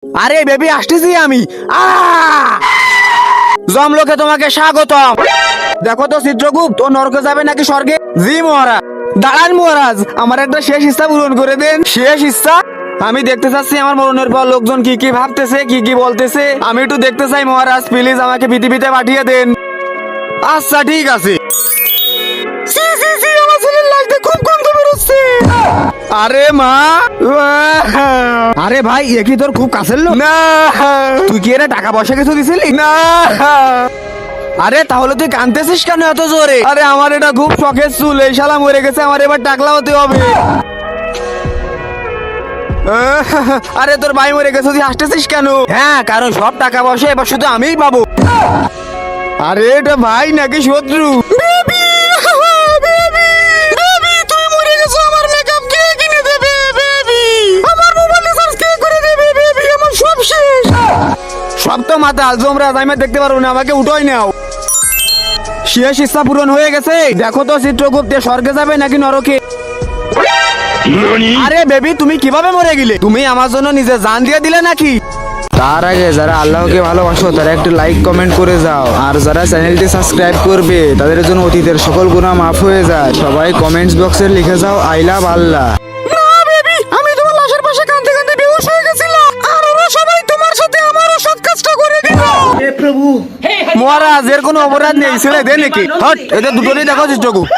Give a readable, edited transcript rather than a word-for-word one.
আরে বেবি আসতেছি আমি। জমলোকে তোমাকে স্বাগতম। দেখো তো চিত্রগুপ্ত, ও নরকে যাবে নাকি স্বর্গে? জি মহারাজ। দাঁড়ান মহারাজ, আমার একটা শেষ ইচ্ছা পূরণ করে দেন। শেষ ইচ্ছা? আমি দেখতে চাচ্ছি আমার মরণের পর লোকজন কি কি ভাবতেছে, কি কি বলতেছে। আমি একটু দেখতে চাই মহারাজ, প্লিজ আমাকে পৃথিবীতে পাঠিয়ে দেন। আচ্ছা ঠিক আছে। আমার ছেলের লাশ দিয়ে খুব গন্ধ বেরোচ্ছে। আরে মা। আরে ভাই, এ কি তোর খুব কাছের লোক? না। তুই কি এরা টাকা পয়সা কিছু দিছিলি? না। আরে তাহলে তুই কাঁদতেছিস কেন এত জোরে? আরে আমার এটা খুব শখের চুল, এই শালা মরে গেছে, আমার এবার টাকলা হতে হবে। আরে তোর ভাই মরে গেছে, তুই হাসতেছিস কেন? হ্যাঁ, কারণ সব টাকা পয়সা এবার শুধু আমিই পাবো। আরে এটা ভাই নাকি শত্রু? সব তো মাথা জমরা, আমি দেখতে পারবো না, আমাকে উঠোই নাও। শেষ ইচ্ছা পূরণ হয়ে গেছে। দেখো তো চিত্রগুপ্ত, স্বর্গে যাবে নাকি নরকে? আরে বেবি, তুমি কিভাবে মরে গেলে? তুমি আমার জন্য নিজে জান দিয়ে দিলে নাকি? তার আগে যারা আল্লাহকে ভালোবাসো তারা একটু লাইক কমেন্ট করে যাও, আর যারা চ্যানেলটি সাবস্ক্রাইব করবে তাদের জন্য অতীতের সকল গুনাহ মাফ হয়ে যায়। সবাই কমেন্টস বক্সে লিখে যাও আই লাভ আল্লাহ। না বেবি, আমি তোমার লাশের পাশে কাঁদতে কাঁদতে বেহুশ হয়ে গেছিলাম, আর ওরা সবাই তোমার সাথে আমারও সৎ কাজটা করে দিল। हे प्रभु মহারাজ, এর কোনো অপরাধ নেই, ছেড়ে দে নাকি? হট, এদের দুটোরই দেখো চিত্রগুপ্ত।